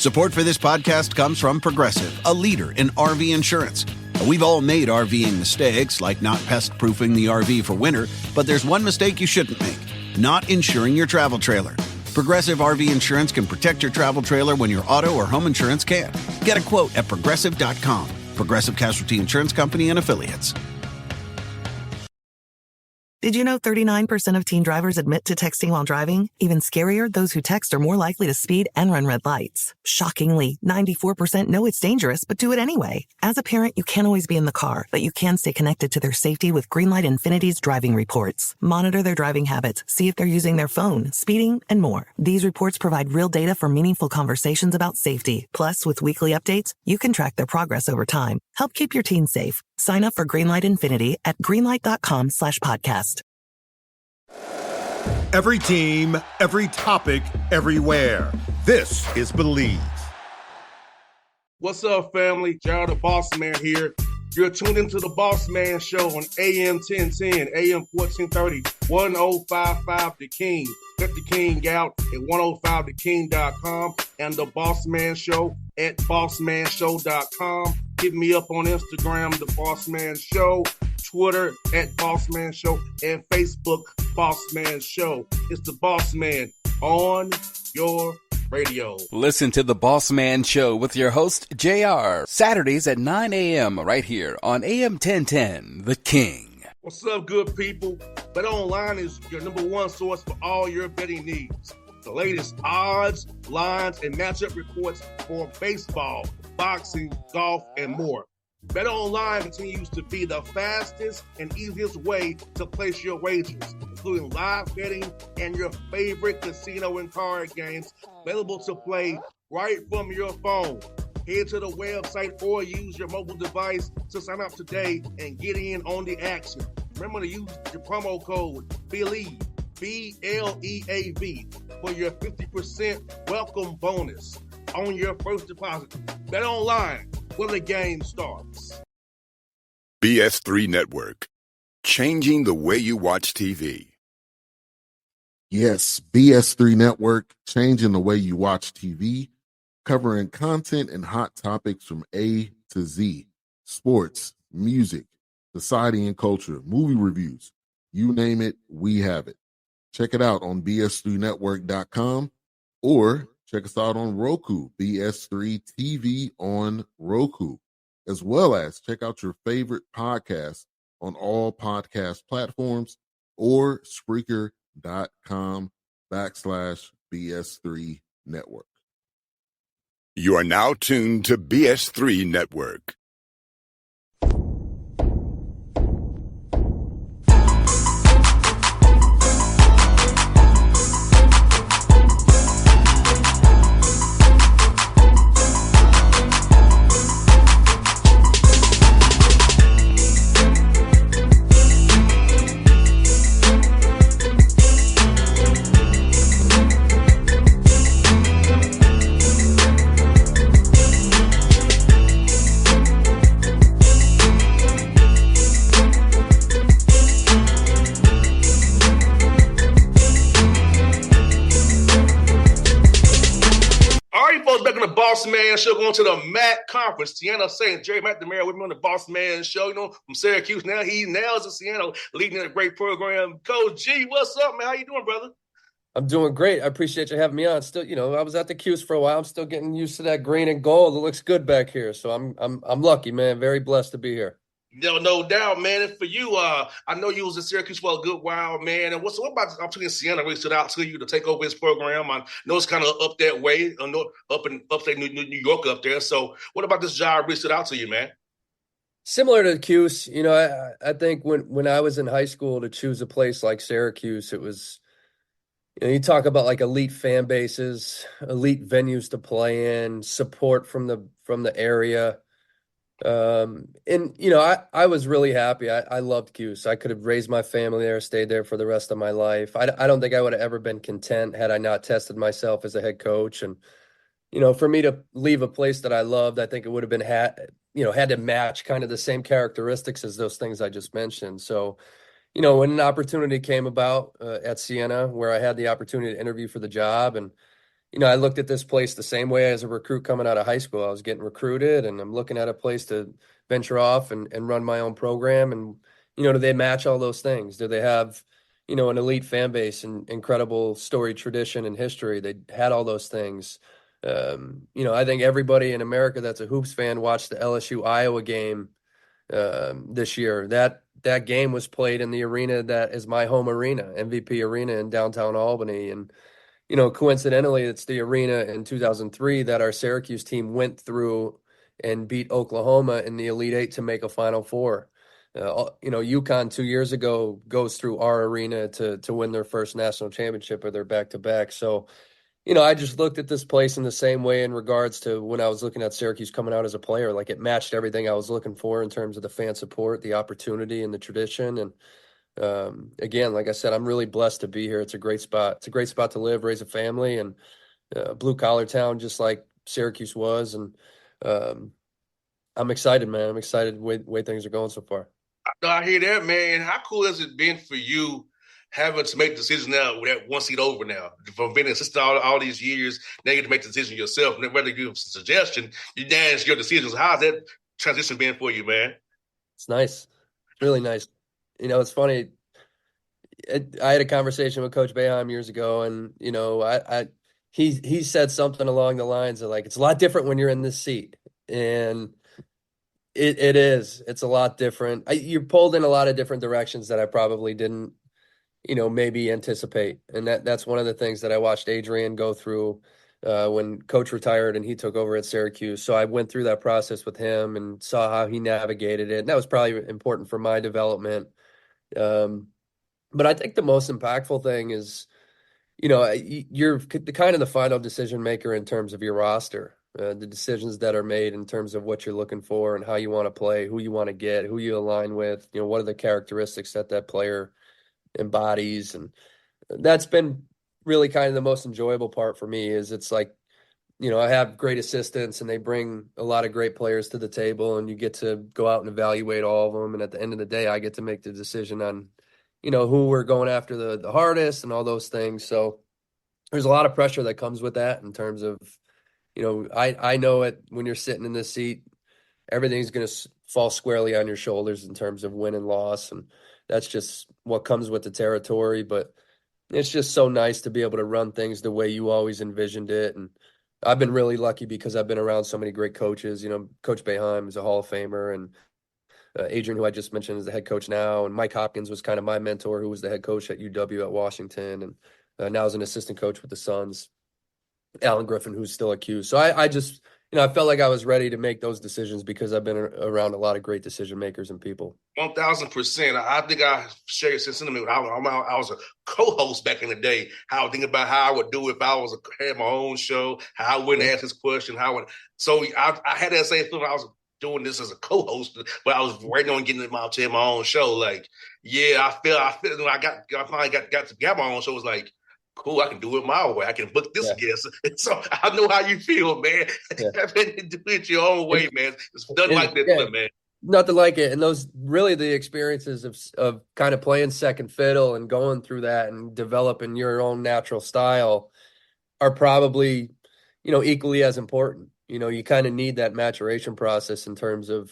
Support for this podcast comes from Progressive, a leader in RV insurance. We've all made RVing mistakes, like not pest-proofing the RV for winter, but there's one mistake you shouldn't make: not insuring your travel trailer. Progressive RV Insurance can protect your travel trailer when your auto or home insurance can't. Get a quote at Progressive.com. Progressive Casualty Insurance Company and Affiliates. Did you know 39% of teen drivers admit to texting while driving? Even scarier, those who text are more likely to speed and run red lights. Shockingly, 94% know it's dangerous, but do it anyway. As a parent, you can't always be in the car, but you can stay connected to their safety with Greenlight Infinity's driving reports. Monitor their driving habits, see if they're using their phone, speeding, and more. These reports provide real data for meaningful conversations about safety. Plus, with weekly updates, you can track their progress over time. Help keep your teens safe. Sign up for Greenlight Infinity at greenlight.com/podcast. Every team, every topic, everywhere. This is Believe. What's up, family? Gerry the Bossman here. You're tuned into the Bossman Show on AM 1010, AM 1430, 1055 The King. Check The King out at 105theking.com and the Bossman Show at bossmanshow.com. Hit me up on Instagram, The Bossman Show, Twitter at Bossman Show, and Facebook, Bossman Show. It's the Bossman on your radio. Listen to the Bossman Show with your host, JR, Saturdays at 9 a.m. right here on AM 1010, The King. What's up, good people? BetOnline is your number one source for all your betting needs. The latest odds, lines, and matchup reports for baseball, boxing, golf, and more. BetOnline continues to be the fastest and easiest way to place your wagers, including live betting and your favorite casino and card games available to play right from your phone. Head to the website or use your mobile device to sign up today and get in on the action. Remember to use your promo code BELIEVE, BLEAV, for your 50% welcome bonus on your first deposit. BetOnline, where the game starts. BS3 Network, changing the way you watch TV. Yes, BS3 Network, changing the way you watch TV, covering content and hot topics from A to Z, sports, music, society and culture, movie reviews, you name it, we have it. Check it out on bs3network.com or check us out on Roku, BS3 TV on Roku, as well as check out your favorite podcasts on all podcast platforms or Spreaker.com/BS3 Network. You are now tuned to BS3 Network. Bossman Show, going to the MAC conference. Sienna St. Gerry McNamara with me on the Bossman Show, from Syracuse. Now he nails it. Sienna leading a great program. Coach G, what's up, man? How you doing, brother? I'm doing great. I appreciate you having me on. Still, I was at the Q's for a while. I'm still getting used to that green and gold. It looks good back here. So I'm lucky, man. Very blessed to be here. No doubt, man. And for you, I know you was in Syracuse for a good while, man. And what about the opportunity Sienna reached out to you to take over his program? I know it's kind of up that way, up in upstate New York up there. So what about this job reached out to you, man? Similar to the Q's, I think when I was in high school, to choose a place like Syracuse, it was, you talk about like elite fan bases, elite venues to play in, support from the area. I was really happy. I loved Cuse. I could have raised my family there, stayed there for the rest of my life. I don't think I would have ever been content had I not tested myself as a head coach. And, for me to leave a place that I loved, I think it would have been had to match kind of the same characteristics as those things I just mentioned. So, when an opportunity came about at Siena where I had the opportunity to interview for the job and, I looked at this place the same way as a recruit coming out of high school. I was getting recruited, and I'm looking at a place to venture off and run my own program. And, do they match all those things? Do they have, an elite fan base and incredible story, tradition, and history? They had all those things. I think everybody in America that's a hoops fan watched the LSU Iowa game this year. That game was played in the arena that is my home arena, MVP Arena in downtown Albany. And coincidentally, it's the arena in 2003 that our Syracuse team went through and beat Oklahoma in the Elite Eight to make a Final Four. UConn 2 years ago goes through our arena to win their first national championship or their back-to-back. So, I just looked at this place in the same way in regards to when I was looking at Syracuse coming out as a player. Like, it matched everything I was looking for in terms of the fan support, the opportunity, and the tradition. And again, like I said, I'm really blessed to be here. It's a great spot. It's a great spot to live, raise a family, and blue collar town, just like Syracuse was. And I'm excited, man. I'm excited the way things are going so far. I hear that, man. How cool has it been for you having to make the decision now with that one seat over now? From being an assistant all these years, now you get to make the decision yourself. And whether you give a suggestion, it's your decisions. How's that transition been for you, man? It's nice. Really nice. It's funny. I had a conversation with Coach Boeheim years ago, and he said something along the lines of, like, it's a lot different when you're in this seat, and it is. It's a lot different. You're pulled in a lot of different directions that I probably didn't, maybe anticipate, and that's one of the things that I watched Adrian go through when Coach retired and he took over at Syracuse. So I went through that process with him and saw how he navigated it, and that was probably important for my development. But I think the most impactful thing is, you're the final decision maker in terms of your roster, the decisions that are made in terms of what you're looking for and how you want to play, who you want to get, who you align with, what are the characteristics that player embodies. And that's been really kind of the most enjoyable part for me. Is it's like, I have great assistants and they bring a lot of great players to the table, and you get to go out and evaluate all of them. And at the end of the day, I get to make the decision on, who we're going after the hardest and all those things. So there's a lot of pressure that comes with that in terms of, I know it when you're sitting in this seat, everything's going to fall squarely on your shoulders in terms of win and loss. And that's just what comes with the territory. But it's just so nice to be able to run things the way you always envisioned it. And I've been really lucky because I've been around so many great coaches. Coach Boeheim is a Hall of Famer, and Adrian, who I just mentioned, is the head coach now. And Mike Hopkins was kind of my mentor, who was the head coach at UW at Washington, and now is an assistant coach with the Suns. Alan Griffin, who's still at Q. So I just, I felt like I was ready to make those decisions because I've been around a lot of great decision makers and people. 1,000%. I think I share your sentiment. I was a co-host back in the day. How I would think about how I would do it if I had my own show, how I wouldn't ask this question, So I had that same feeling. I was doing this as a co-host, but I was waiting on getting my own show. Like, yeah, I finally got to get my own show. It was like, cool, I can do it my way. I can book this guest. So I know how you feel, man. Having to do it your own way, man. It's done like this, man. Nothing like it. And those really the experiences of kind of playing second fiddle and going through that and developing your own natural style are probably, equally as important. You kind of need that maturation process in terms of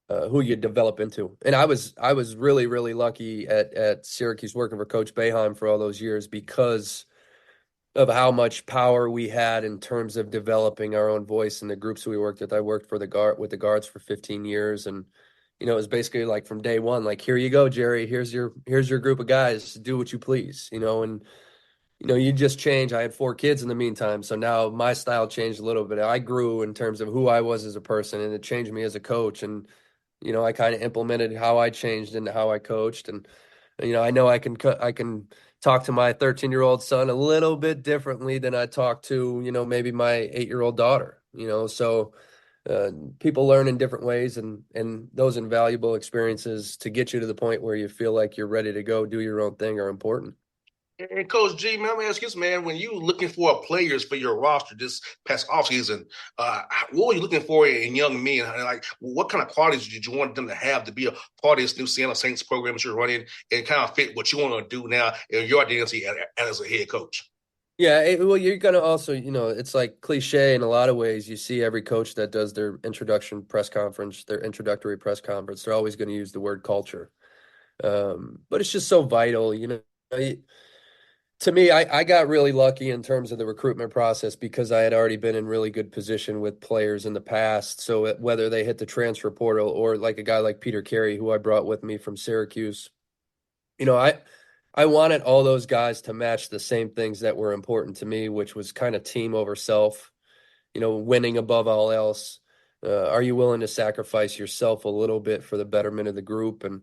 who you develop into. And I was really, really lucky at Syracuse working for Coach Boeheim for all those years because of how much power we had in terms of developing our own voice in the groups we worked with. I worked with the guards for 15 years, and it was basically like from day one, like, here you go, Gerry, here's your group of guys, do what you please, and you just change. I had 4 kids in the meantime, so now my style changed a little bit. I grew in terms of who I was as a person, and it changed me as a coach. And I kind of implemented how I changed into how I coached. And I know I can talk to my 13-year-old son a little bit differently than I talk to maybe my 8-year-old daughter. So people learn in different ways, and those invaluable experiences to get you to the point where you feel like you're ready to go do your own thing are important. And Coach G, man, let me ask you this, man. When you looking for players for your roster this past offseason, what were you looking for in young men? Like, what kind of qualities did you want them to have to be a part of this new Seattle Saints program that you're running and kind of fit what you want to do now in your identity as a head coach? Yeah, well, you're gonna also, it's like cliche in a lot of ways. You see every coach that does their introductory press conference, they're always going to use the word culture. But it's just so vital, to me, I got really lucky in terms of the recruitment process because I had already been in really good position with players in the past. So whether they hit the transfer portal or like a guy like Peter Gerry, who I brought with me from Syracuse, you know, I wanted all those guys to match the same things that were important to me, which was kind of team over self, winning above all else. Are you willing to sacrifice yourself a little bit for the betterment of the group? And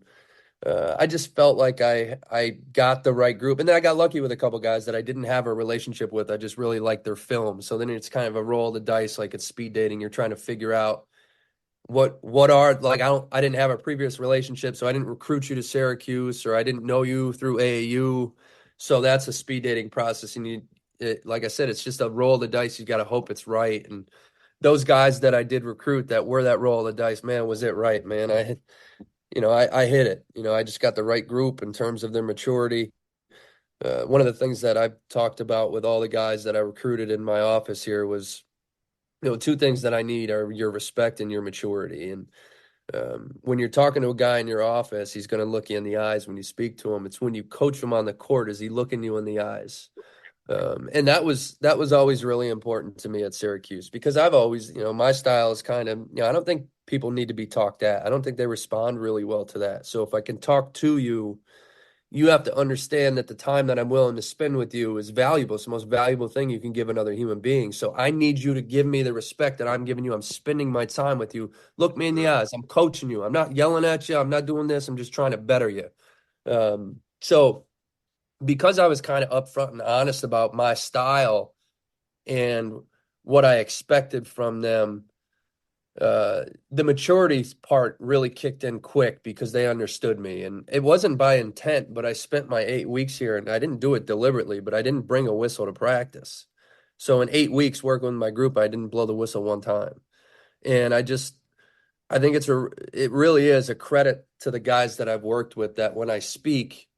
I just felt like I got the right group, and then I got lucky with a couple guys that I didn't have a relationship with. I just really liked their film. So then it's kind of a roll of the dice, like it's speed dating. You're trying to figure out what are like I didn't have a previous relationship, so I didn't recruit you to Syracuse, or I didn't know you through AAU. So that's a speed dating process, and like I said, it's just a roll of the dice. You got to hope it's right. And those guys that I did recruit that were that roll of the dice, man, was it right, man? I hit it. I just got the right group in terms of their maturity. One of the things that I've talked about with all the guys that I recruited in my office here was, two things that I need are your respect and your maturity. And when you're talking to a guy in your office, he's going to look you in the eyes when you speak to him. It's when you coach him on the court, is he looking you in the eyes? And that was always really important to me at Syracuse, because I've always, my style is kind of, I don't think people need to be talked at. I don't think they respond really well to that. So if I can talk to you, you have to understand that the time that I'm willing to spend with you is valuable. It's the most valuable thing you can give another human being. So I need you to give me the respect that I'm giving you. I'm spending my time with you. Look me in the eyes. I'm coaching you. I'm not yelling at you. I'm not doing this. I'm just trying to better you. So because I was kind of upfront and honest about my style and what I expected from them, the maturity part really kicked in quick because they understood me. And it wasn't by intent, but I spent my 8 weeks here, and I didn't do it deliberately, but I didn't bring a whistle to practice. So in 8 weeks working with my group, I didn't blow the whistle one time. And I think it really is a credit to the guys that I've worked with that when I speak,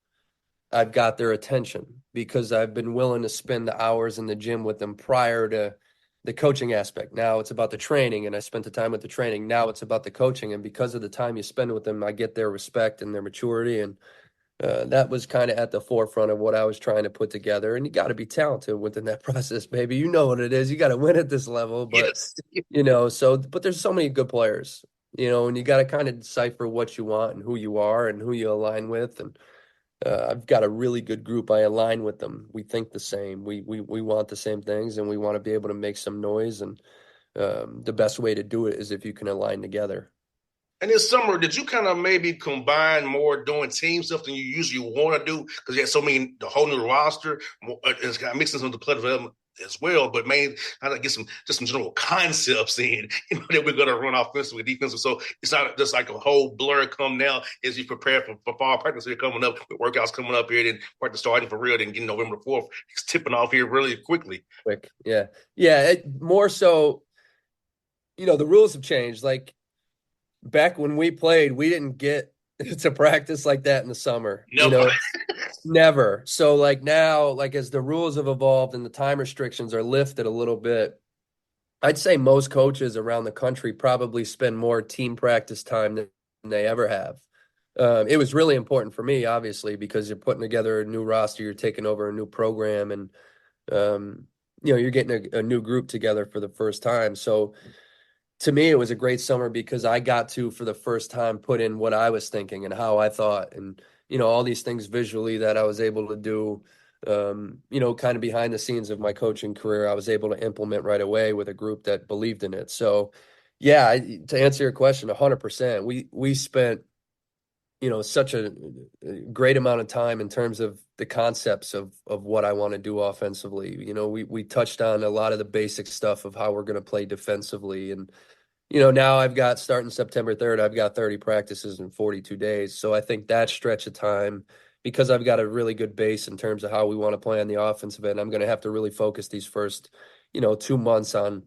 I've got their attention because I've been willing to spend the hours in the gym with them prior to the coaching aspect. Now it's about the training, and I spent the time with the training. Now it's about the coaching, and because of the time you spend with them, I get their respect and their maturity, and that was kind of at the forefront of what I was trying to put together. And you got to be talented within that process, baby. You know what it is. You got to win at this level, but Yes. but there's so many good players, and you got to kind of decipher what you want and who you are and who you align with. And I've got a really good group. I align with them. We think the same. We want the same things, and we want to be able to make some noise. And the best way to do it is if you can align together. And this summer, did you kind of maybe combine more doing team stuff than you usually want to do? Because you had so many, the whole new roster, it's kind of mixing some of the player development as well, but maybe kind of get some general concepts in, that we're going to run offensively, defensive. So it's not just like a whole blur come now as you prepare for fall practice here coming up, with workouts coming up here, then practice starting for real, then getting November 4th. It's tipping off here really quickly. Quick, yeah, yeah. More so, the rules have changed. Like back when we played, we didn't get to practice like that in the summer. Never. Never. So like now, like as the rules have evolved and the time restrictions are lifted a little bit, I'd say most coaches around the country probably spend more team practice time than they ever have. It was really important for me, obviously, because you're putting together a new roster, you're taking over a new program, and you're getting a new group together for the first time. So to me, it was a great summer because I got to, for the first time, put in what I was thinking and how I thought, and all these things visually that I was able to do. Kind of behind the scenes of my coaching career, I was able to implement right away with a group that believed in it. So, yeah, to answer your question, 100%, we spent such a great amount of time in terms of the concepts of what I want to do offensively. We touched on a lot of the basic stuff of how we're going to play defensively. And, now I've got, starting September 3rd, I've got 30 practices in 42 days. So I think that stretch of time, because I've got a really good base in terms of how we want to play on the offensive end, I'm going to have to really focus these first, 2 months on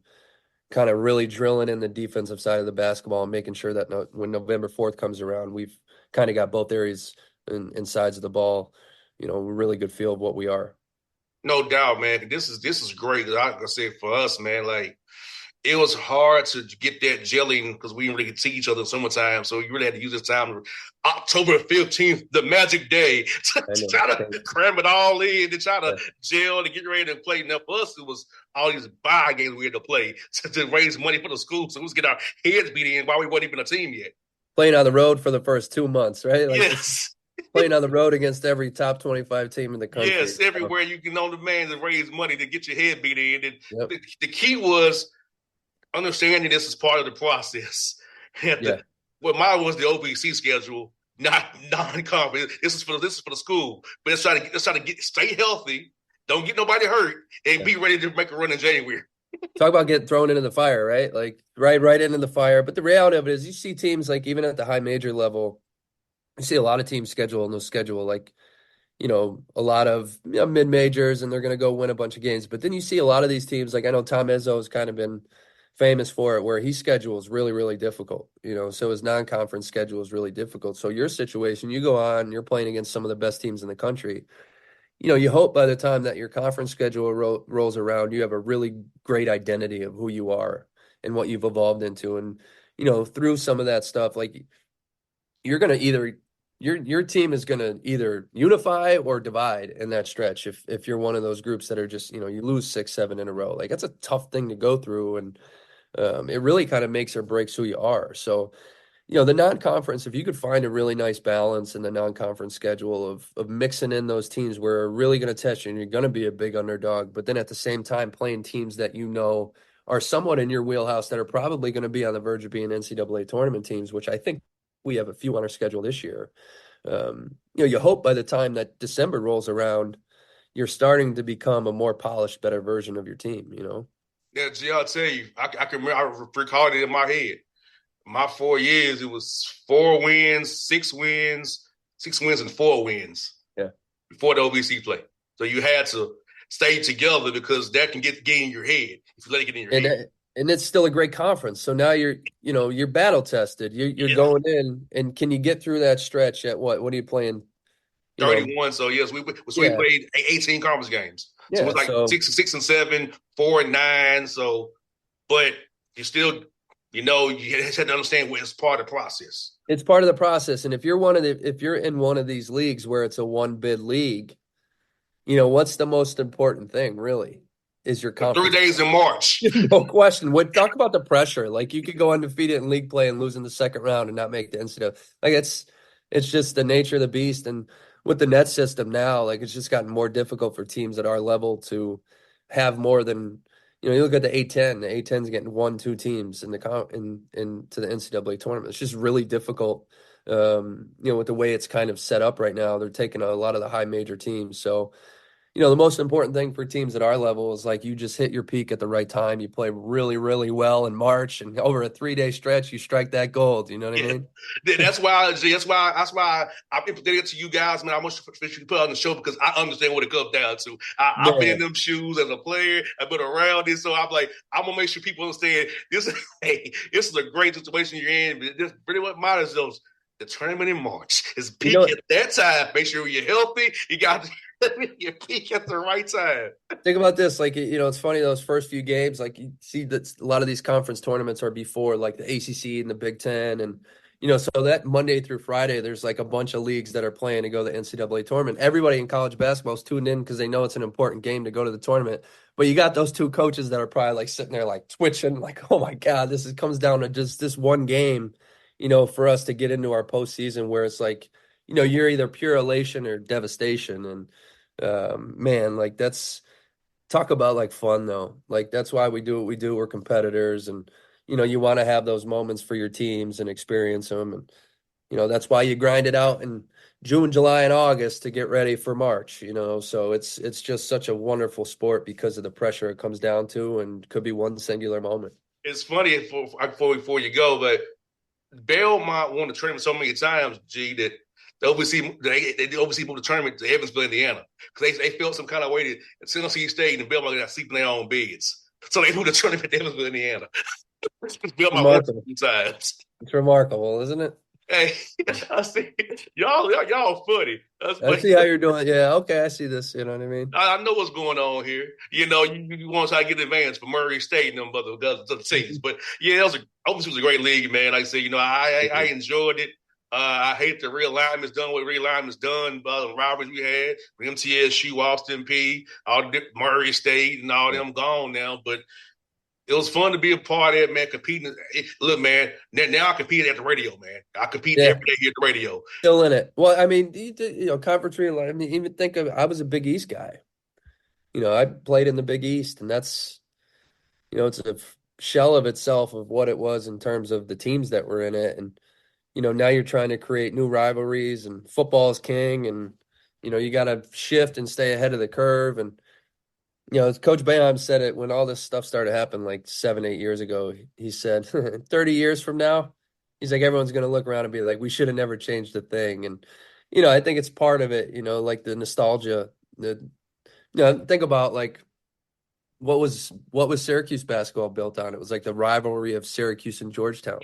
kind of really drilling in the defensive side of the basketball and making sure that when November 4th comes around, we've kind of got both areas and sides of the ball, a really good feel of what we are. No doubt, man. This is great. Like I said, for us, man, like it was hard to get that gelling because we didn't really get to see each other in summertime. So you really had to use this time, October 15th, the magic day, to I know. try to cram it all in, to try to Yeah. gel to get ready to play. Now, for us, it was all these buy games we had to play to raise money for the school. So we was getting our heads beat in while we wasn't even a team yet. Playing on the road for the first 2 months, right? Like just Yes. playing on the road against every top 25 team in the country. Yes, everywhere you can on demand to raise money to get your head beat in. And Yep. the key was understanding this is part of the process. Yeah. Well, mine was the OVC schedule, not non-conference. This is for the school, but let's try to stay healthy, don't get nobody hurt, and be ready to make a run in January. Talk about getting thrown into the fire, right? Like right into the fire. But the reality of it is you see teams like even at the high major level, you see a lot of teams schedule like, a lot of mid majors and they're going to go win a bunch of games. But then you see a lot of these teams, like I know Tom Izzo has kind of been famous for it, where his schedule is really, really difficult. So his non-conference schedule is really difficult. So your situation, you go on, you're playing against some of the best teams in the country. You hope by the time that your conference schedule rolls around, you have a really great identity of who you are and what you've evolved into. And, through some of that stuff, like you're going to either your team is going to either unify or divide in that stretch. If you're one of those groups that are just, you lose 6, 7 in a row, like that's a tough thing to go through. And it really kind of makes or breaks who you are. So, the non-conference, if you could find a really nice balance in the non-conference schedule of mixing in those teams where are really going to test you and you're going to be a big underdog, but then at the same time playing teams that are somewhat in your wheelhouse that are probably going to be on the verge of being NCAA tournament teams, which I think we have a few on our schedule this year. You hope by the time that December rolls around, you're starting to become a more polished, better version of your team, Yeah, G, I'll tell you, I can remember, I recalled it in my head. My 4 years, it was 4 wins, 6 wins, 6 wins, and 4 wins. Yeah. Before the OVC play. So you had to stay together because that can get in your head if you let it get in your head. And it's still a great conference. So now you're battle tested. You're going in, and can you get through that stretch at what? What are you playing? 31. So yes, we played 18 conference games. So it was like 6 and 7, 4 and 9. So, but you still, you had to understand it's part of the process. It's part of the process. And if you're in one of these leagues where it's a one bid league, what's the most important thing really is your conference. 3 days in March. No question. Talk about the pressure. Like you could go undefeated in league play and lose in the second round and not make the NCAA. Like it's just the nature of the beast. And with the net system now, like it's just gotten more difficult for teams at our level to have more than, you look at the A10. The A10 is getting 1-2 teams into the NCAA tournament. It's just really difficult. With the way it's kind of set up right now, they're taking a lot of the high major teams. So, the most important thing for teams at our level is like you just hit your peak at the right time. You play really, really well in March, and over a 3-day stretch, you strike that gold. You know what I mean? That's why I implicated it to you guys, man. I want you to put on the show because I understand what it comes down to. I've been in them shoes as a player. I've been around it, so I'm like, I'm gonna make sure people understand this. This is a great situation you're in. But this pretty much matters. The tournament in March is peak at that time. Make sure you're healthy. You got your peak at the right time. Think about this. Like, it's funny, those first few games, like you see that a lot of these conference tournaments are before like the ACC and the Big Ten. And, so that Monday through Friday, there's like a bunch of leagues that are playing to go to the NCAA tournament. Everybody in college basketball is tuned in because they know it's an important game to go to the tournament. But you got those 2 coaches that are probably like sitting there like twitching, like, oh my God, comes down to just this one game, for us to get into our postseason where it's like, you're either pure elation or devastation. And man, like talk about like fun though. Like that's why we do what we do. We're competitors, and you want to have those moments for your teams and experience them. And that's why you grind it out in June, July, and August to get ready for March. So it's just such a wonderful sport because of the pressure it comes down to, and could be one singular moment. It's funny before you go, but Belmont won the tournament so many times, G, that they oversee moved the tournament to Evansville, Indiana, because they felt some kind of way that Tennessee State and Belmont got to sleep in their own beds. So they moved the tournament to Evansville, Indiana. Belmont won 2 times. It's remarkable, isn't it? Hey, I see y'all funny. I see how you're doing. Yeah, okay, I see this. You know what I mean? I know what's going on here. You know, you want to try to get advance for Murray State and them other teams. But yeah, obviously it was a great league, man. Like I said, you know, I enjoyed it. I hate the realignment's done. What realignment's done, the rivalries we had with MTSU, Austin P, all Murray State, and all them gone now. But it was fun to be a part of it, man. Competing. Look, man, now I compete at the radio, man. I compete every day here at the radio. Still in it. Well, I mean, conference realignment. I mean, even think of I was a Big East guy. You know, I played in the Big East, and that's, it's a shell of itself of what it was in terms of the teams that were in it. And, now you're trying to create new rivalries, and football is king, and, you got to shift and stay ahead of the curve. And, Coach Boeheim said it when all this stuff started happening like 7-8 years ago. He said, 30 years from now, he's like, everyone's going to look around and be like, we should have never changed a thing. And, I think it's part of it, like the nostalgia. Think about like what was Syracuse basketball built on? It was like the rivalry of Syracuse and Georgetown.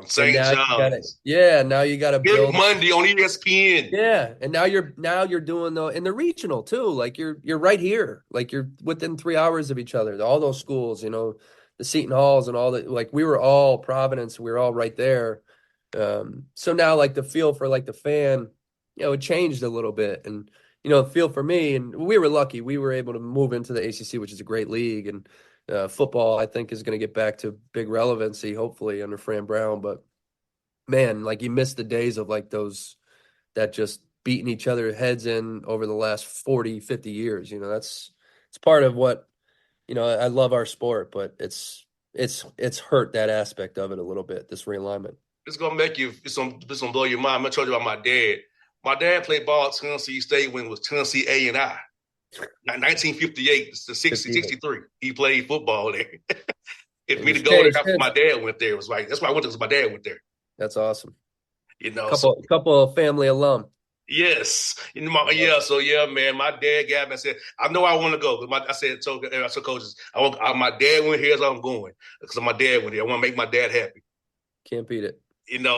St. John's. Now you got to build Monday on ESPN. Yeah, and now you're doing in the regional too. Like you're right here. Like you're within 3 hours of each other. All those schools, the Seton Halls and all that. Like we were all Providence. We were all right there. So now like the feel for like the fan, it changed a little bit. And feel for me, and we were lucky. We were able to move into the ACC, which is a great league, and football, I think, is going to get back to big relevancy, hopefully, under Fran Brown. But, man, like you miss the days of like those that just beating each other heads in over the last 40, 50 years. It's part of what, I love our sport, but it's hurt that aspect of it a little bit, this realignment. It's going to make you, it's going to blow your mind. I'm going to tell you about my dad. My dad played ball at Tennessee State when it was Tennessee A&I. 1958 to 63. He played football there. If me to go there after my dad went there, it was like, that's why I went there because my dad went there. That's awesome. Couple of family alum. Yes. So man, my dad got me and said, I know I want to go. But I said coaches, my dad went here, so I'm going. Because my dad went here. I want to make my dad happy. Can't beat it.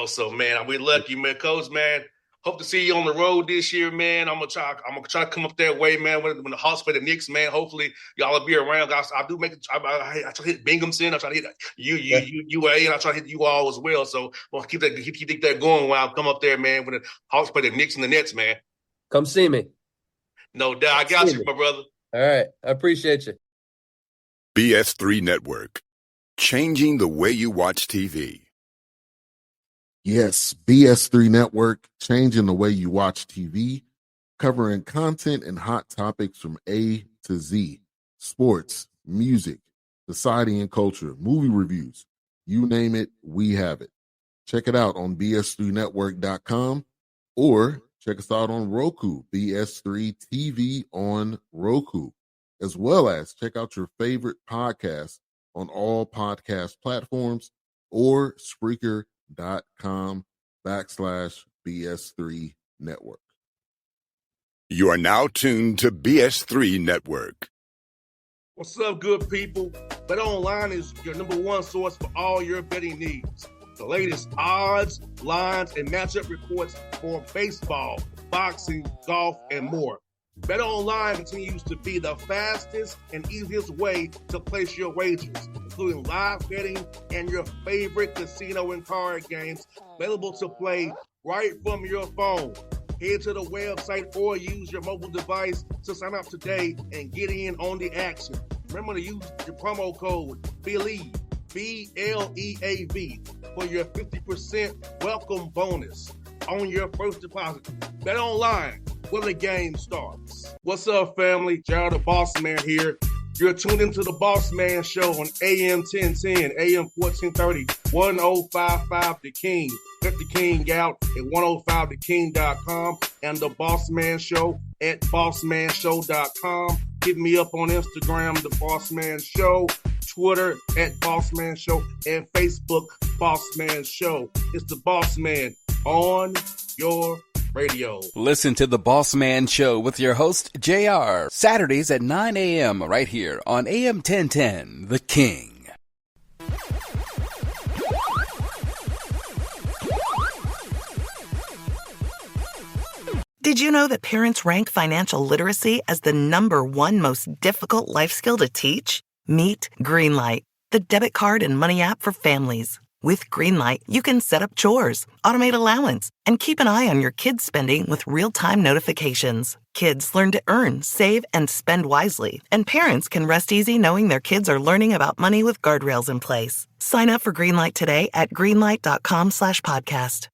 So man, we're lucky, man. Coach, man. Hope to see you on the road this year, man. I'm gonna try to come up that way, man. When the Hawks play the Knicks, man. Hopefully y'all will be around. I try to hit Binghamton. I try to hit UA, and I try to hit you all as well. So we'll keep that going while I come up there, man. When the Hawks play the Knicks and the Nets, man. Come see me. No doubt, I got you, my brother. All right, I appreciate you. BS3 Network, changing the way you watch TV. Yes, BS3 Network, changing the way you watch TV, covering content and hot topics from A to Z, sports, music, society and culture, movie reviews, you name it, we have it. Check it out on bs3network.com or check us out on Roku, BS3 TV on Roku, as well as check out your favorite podcast on all podcast platforms or Spreaker.com/BS3 Network. You are now tuned to BS3 Network. What's up, good people? Bet Online is your number one source for all your betting needs. The latest odds, lines, and matchup reports for baseball, boxing, golf, and more. Bet Online continues to be the fastest and easiest way to place your wagers, including live betting and your favorite casino and card games available to play right from your phone. Head to the website or use your mobile device to sign up today and get in on the action. Remember to use your promo code BELIEVE, BLEAV, for your 50% welcome bonus on your first deposit. Bet Online, where the game starts. What's up, family? Gerry the Bossman here. You're tuned into the Bossman Show on AM 1010, AM 1430, 1055 The King. Check The King out at 105theking.com and the Bossman Show at bossmanshow.com. Hit me up on Instagram, The Bossman Show, Twitter at Bossman Show, and Facebook, Bossman Show. It's the Bossman on your radio. Listen to The Bossman Show with your host, JR, Saturdays at 9 a.m. right here on AM 1010, The King. Did you know that parents rank financial literacy as the #1 most difficult life skill to teach? Meet Greenlight, the debit card and money app for families. With Greenlight, you can set up chores, automate allowance, and keep an eye on your kids' spending with real-time notifications. Kids learn to earn, save, and spend wisely, and parents can rest easy knowing their kids are learning about money with guardrails in place. Sign up for Greenlight today at greenlight.com/podcast.